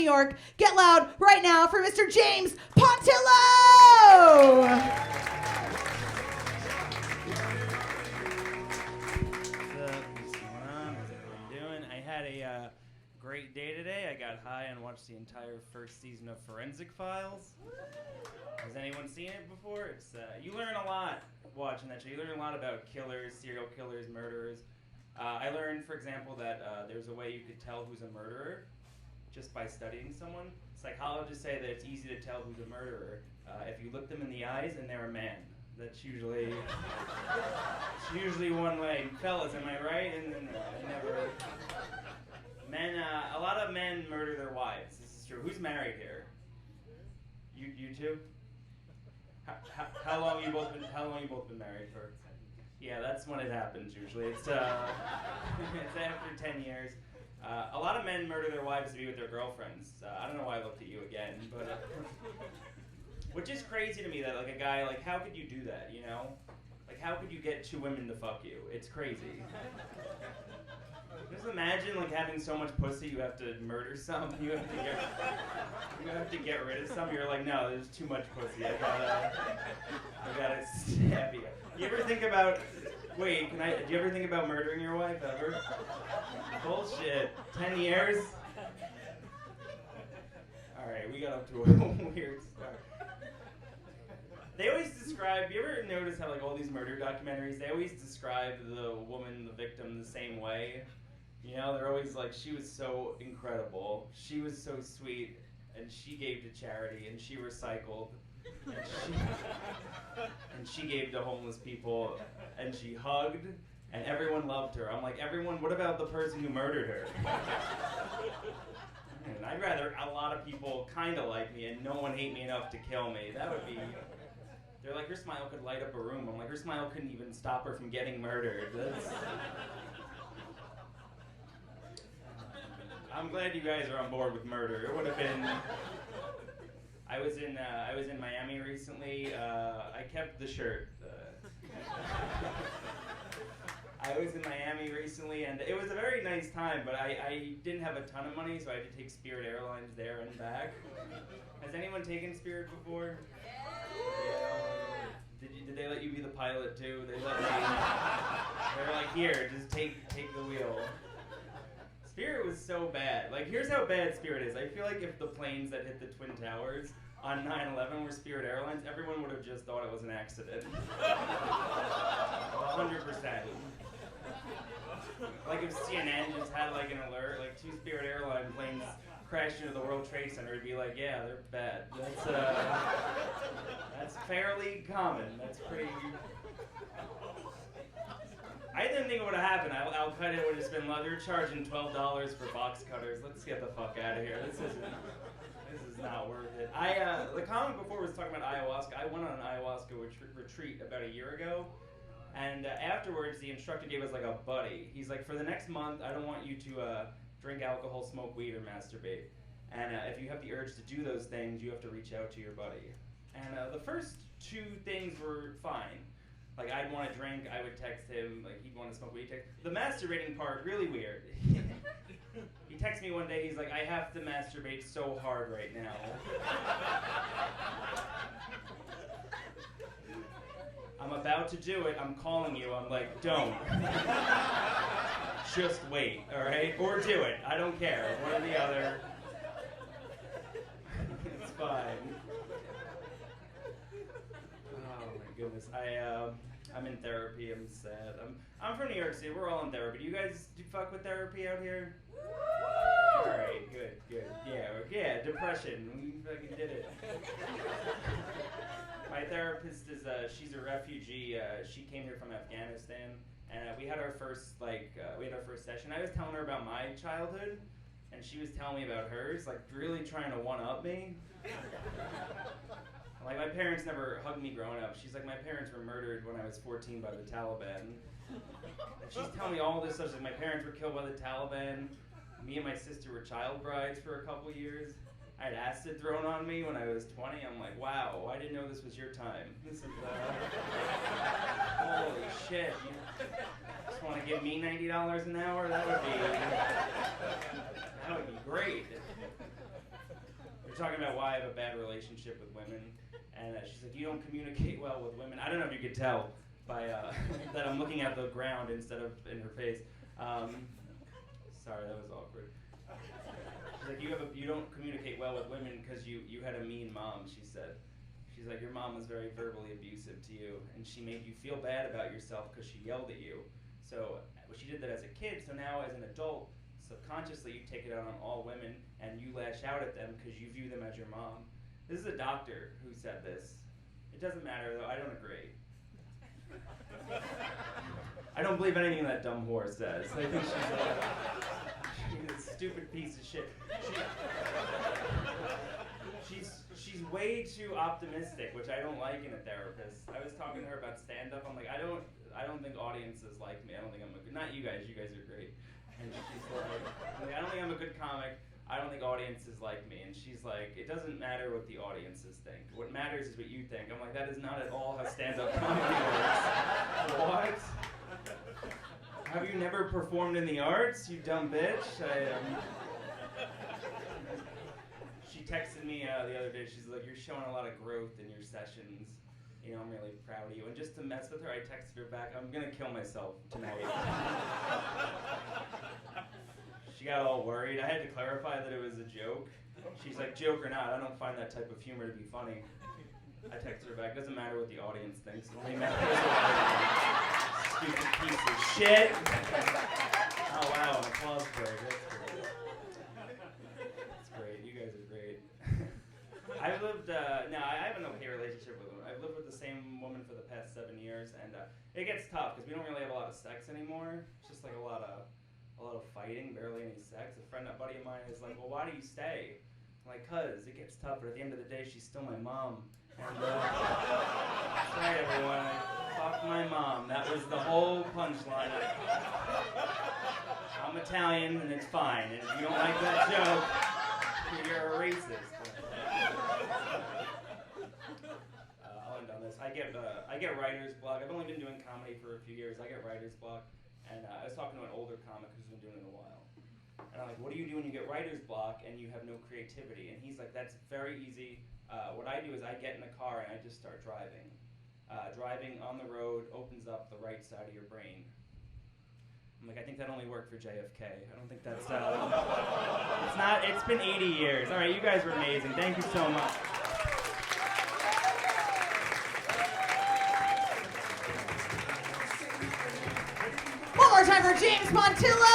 New York. Get loud right now for Mr. James Pontillo! What's going on? How's everyone doing? I had a great day today. I got high and watched the entire first season of Forensic Files. Has anyone seen it before? It's you learn a lot watching that show. You learn a lot about killers, serial killers, murderers. I learned, for example, that there's a way you could tell who's a murderer just by studying someone. Psychologists say that it's easy to tell who's a murderer if you look them in the eyes and they're a man. That's usually it's usually one way. Fellas, am I right? And then never. Men, a lot of men murder their wives. This is true. Who's married here? You two? How long you both been married for? Yeah, that's when it happens usually. It's it's after 10 years. A lot of men murder their wives to be with their girlfriends. I don't know why I looked at you again, but which is crazy to me that like a guy like how could you do that? You know, like how could you get two women to fuck you? It's crazy. Just imagine like having so much pussy you have to murder some. You have to get rid of some. You're like, no, there's too much pussy. I gotta stab you. You ever think about? Wait, do you ever think about murdering your wife ever? Bullshit. 10 years? Alright, we got up to a weird start. They always describe, you ever notice how like all these murder documentaries, they always describe the woman, the victim, the same way? You know, they're always like, she was so incredible, she was so sweet, and she gave to charity, and she recycled, and she gave to homeless people, and she hugged, and everyone loved her. I'm like, everyone, what about the person who murdered her? And I'd rather a lot of people kind of like me and no one hate me enough to kill me. That would be... They're like, her smile could light up a room. I'm like, her smile couldn't even stop her from getting murdered. I'm glad you guys are on board with murder. It would have been... I was in Miami recently. I kept the shirt. I was in Miami recently, and it was a very nice time, but I didn't have a ton of money, so I had to take Spirit Airlines there and back. Has anyone taken Spirit before? Yeah. Did they let you be the pilot too? They let me. They were like, here, just take the wheel. Spirit was so bad. Like, here's how bad Spirit is. I feel like if the planes that hit the Twin Towers on 9/11 were Spirit Airlines, everyone would have just thought it was an accident. 100%. Like if CNN just had like an alert, like 2 Spirit Airline planes crashed into the World Trade Center, it'd be like, yeah, they're bad. That's fairly common. That's pretty... I didn't think it would have happened. Al Qaeda would have just been like, they're charging $12 for box cutters. Let's get the fuck out of here. This is not worth it. The comment before was talking about ayahuasca. I went on an ayahuasca retreat about a year ago. And afterwards, the instructor gave us like a buddy. He's like, for the next month, I don't want you to drink alcohol, smoke weed, or masturbate. And if you have the urge to do those things, you have to reach out to your buddy. And the first 2 things were fine. Like, I'd want to drink, I would text him, like, he'd want to smoke weed. The masturbating part, really weird. He texted me one day, he's like, I have to masturbate so hard right now. I'm about to do it, I'm calling you, I'm like, don't. Just wait, alright? Or do it, I don't care, one or the other. It's fine. Oh my goodness, I'm in therapy, I'm sad. I'm from New York City, we're all in therapy. Do you guys fuck with therapy out here? Alright, good. Yeah, depression, we fucking did it. My therapist is, she's a refugee. She came here from Afghanistan, and we had our first session. I was telling her about my childhood, and she was telling me about hers, like really trying to one-up me. Like, my parents never hugged me growing up. She's like, my parents were murdered when I was 14 by the Taliban. And she's telling me all this stuff. She's like, my parents were killed by the Taliban. Me and my sister were child brides for a couple years. I had acid thrown on me when I was 20. I'm like, wow, I didn't know this was your time. This is, holy shit. You just want to give me $90 an hour? That would be great. talking about why I have a bad relationship with women, and she's like, you don't communicate well with women. I don't know if you could tell by that I'm looking at the ground instead of in her face. Sorry, that was awkward. She's like, you don't communicate well with women because you had a mean mom, she said. She's like, your mom was very verbally abusive to you, and she made you feel bad about yourself because she yelled at you. So she did that as a kid, so now as an adult, subconsciously you take it out on all women, and you lash out at them because you view them as your mom. This is a doctor who said this. It doesn't matter, though. I don't agree. I don't believe anything that dumb whore says. I think she's a stupid piece of shit. She's way too optimistic, which I don't like in a therapist. I was talking to her about stand-up. I'm like, I don't think audiences like me. I don't think I'm a good, not you guys. You guys are great. And she's like, I don't think I'm a good comic. I don't think audiences like me. And she's like, it doesn't matter what the audiences think. What matters is what you think. I'm like, that is not at all how stand-up comedy works. What? Have you never performed in the arts, you dumb bitch? She texted me the other day. She's like, you're showing a lot of growth in your sessions. You know, I'm really proud of you. And just to mess with her, I texted her back, I'm going to kill myself tonight. She got all worried. I had to clarify that it was a joke. She's like, joke or not, I don't find that type of humor to be funny. I texted her back, doesn't matter what the audience thinks. It only matters what stupid piece of shit. Oh, wow, an applause break. That's great. That's great. You guys are great. I've lived, I have an okay relationship with women. I've lived with the same woman for the past 7 years, and it gets tough because we don't really have a lot of sex anymore. It's just like a lot of fighting, barely any sex. A buddy of mine is like, well, why do you stay? I'm like, cause it gets tough, but at the end of the day, she's still my mom. And that's right, everyone. Fuck my mom. That was the whole punchline. I'm Italian, and it's fine. And if you don't like that joke, you're a racist. I'll end on this. I get writer's block. I've only been doing comedy for a few years. I get writer's block. And I was talking to an older comic who's been doing it a while. And I'm like, what do you do when you get writer's block and you have no creativity? And he's like, that's very easy. What I do is I get in the car and I just start driving. Driving on the road opens up the right side of your brain. I'm like, I think that only worked for JFK. I don't think that's, it's not, it's been 80 years. All right, you guys were amazing. Thank you so much. One more time for James Pontillo!